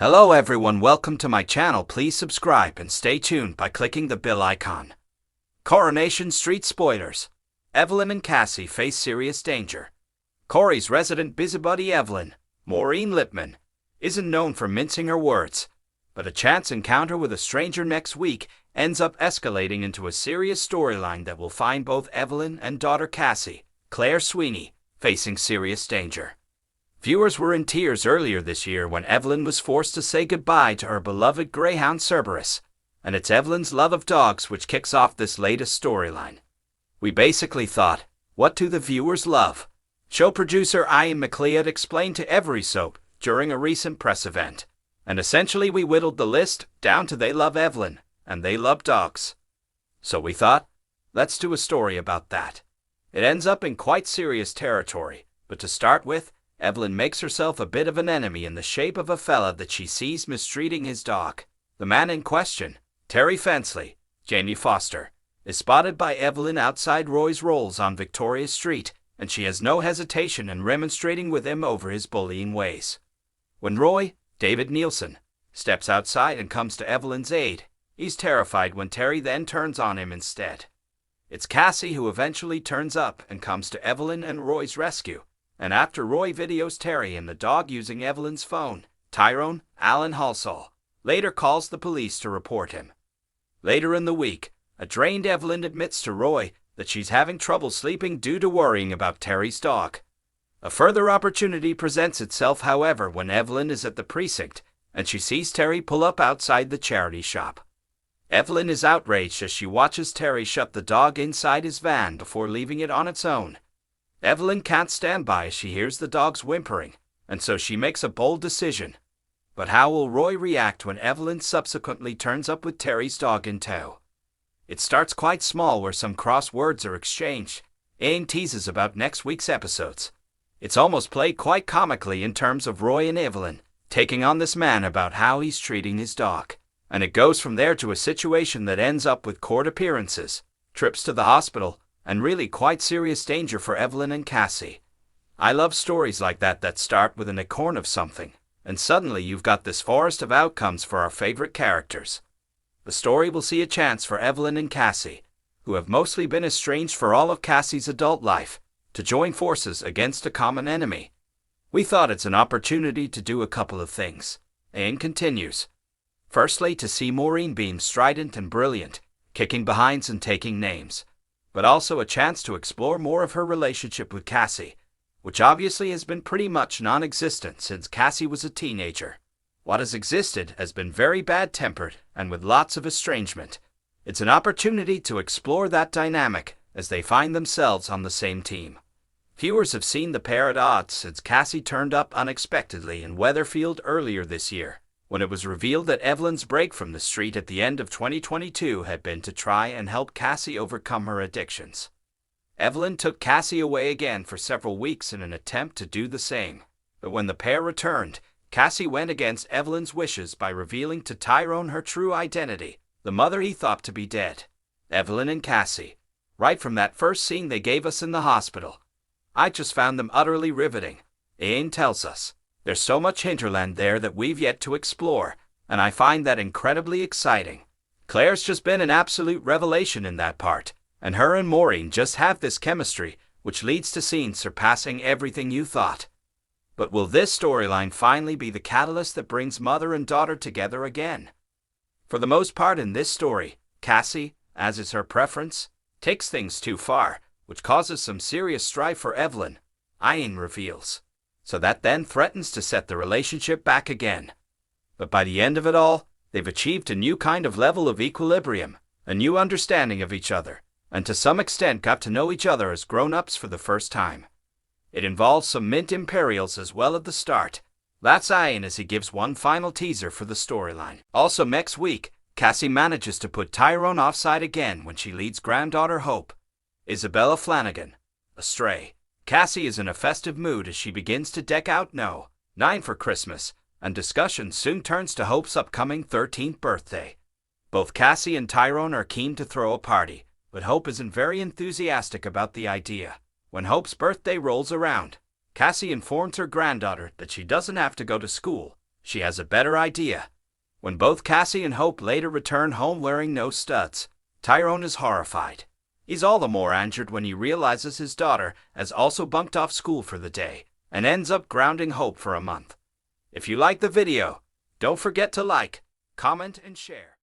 Hello everyone, welcome to my channel. Please subscribe and stay tuned by clicking the bell icon. Coronation Street spoilers. Evelyn and Cassie face serious danger. Corey's resident busybody Evelyn, Maureen Lipman, isn't known for mincing her words, but a chance encounter with a stranger next week ends up escalating into a serious storyline that will find both Evelyn and daughter Cassie, Claire Sweeney, facing serious danger. Viewers were in tears earlier this year when Evelyn was forced to say goodbye to her beloved greyhound Cerberus, and it's Evelyn's love of dogs which kicks off this latest storyline. We basically thought, what do the viewers love? Show producer Ian McLeod explained to Every Soap during a recent press event, and essentially we whittled the list down to they love Evelyn, and they love dogs. So we thought, let's do a story about that. It ends up in quite serious territory, but to start with, Evelyn makes herself a bit of an enemy in the shape of a fella that she sees mistreating his dog. The man in question, Terry Fensley, Janie Foster, is spotted by Evelyn outside Roy's Rolls on Victoria Street, and she has no hesitation in remonstrating with him over his bullying ways. When Roy, David Nielsen, steps outside and comes to Evelyn's aid, he's terrified when Terry then turns on him instead. It's Cassie who eventually turns up and comes to Evelyn and Roy's rescue. And after Roy videos Terry and the dog using Evelyn's phone, Tyrone, Alan Halsall, later calls the police to report him. Later in the week, a drained Evelyn admits to Roy that she's having trouble sleeping due to worrying about Terry's dog. A further opportunity presents itself, however, when Evelyn is at the precinct and she sees Terry pull up outside the charity shop. Evelyn is outraged as she watches Terry shut the dog inside his van before leaving it on its own. Evelyn can't stand by as she hears the dog's whimpering, and so she makes a bold decision. But how will Roy react when Evelyn subsequently turns up with Terry's dog in tow? It starts quite small where some cross words are exchanged. Aim teases about next week's episodes. It's almost played quite comically in terms of Roy and Evelyn taking on this man about how he's treating his dog. And it goes from there to a situation that ends up with court appearances, trips to the hospital, and really quite serious danger for Evelyn and Cassie. I love stories like that start with an acorn of something, and suddenly you've got this forest of outcomes for our favorite characters. The story will see a chance for Evelyn and Cassie, who have mostly been estranged for all of Cassie's adult life, to join forces against a common enemy. We thought it's an opportunity to do a couple of things. Ian continues. Firstly, to see Maureen being strident and brilliant, kicking behinds and taking names, but also a chance to explore more of her relationship with Cassie, which obviously has been pretty much non-existent since Cassie was a teenager. What has existed has been very bad-tempered and with lots of estrangement. It's an opportunity to explore that dynamic as they find themselves on the same team. Viewers have seen the pair at odds since Cassie turned up unexpectedly in Weatherfield earlier this year, when it was revealed that Evelyn's break from the street at the end of 2022 had been to try and help Cassie overcome her addictions. Evelyn took Cassie away again for several weeks in an attempt to do the same, but when the pair returned, Cassie went against Evelyn's wishes by revealing to Tyrone her true identity, the mother he thought to be dead. Evelyn and Cassie, right from that first scene they gave us in the hospital. I just found them utterly riveting. Ian tells us. There's so much hinterland there that we've yet to explore, and I find that incredibly exciting. Claire's just been an absolute revelation in that part, and her and Maureen just have this chemistry, which leads to scenes surpassing everything you thought. But will this storyline finally be the catalyst that brings mother and daughter together again? For the most part in this story, Cassie, as is her preference, takes things too far, which causes some serious strife for Evelyn, Ian reveals. So that then threatens to set the relationship back again. But by the end of it all, they've achieved a new kind of level of equilibrium, a new understanding of each other, and to some extent got to know each other as grown-ups for the first time. It involves some mint imperials as well at the start. That's Ian as he gives one final teaser for the storyline. Also next week, Cassie manages to put Tyrone offside again when she leads granddaughter Hope, Isabella Flanagan, astray. Cassie is in a festive mood as she begins to deck out No. 9 for Christmas, and discussion soon turns to Hope's upcoming 13th birthday. Both Cassie and Tyrone are keen to throw a party, but Hope isn't very enthusiastic about the idea. When Hope's birthday rolls around, Cassie informs her granddaughter that she doesn't have to go to school, she has a better idea. When both Cassie and Hope later return home wearing no studs, Tyrone is horrified. He's all the more angered when he realizes his daughter has also bunked off school for the day and ends up grounding Hope for a month. If you like the video, don't forget to like, comment, and share.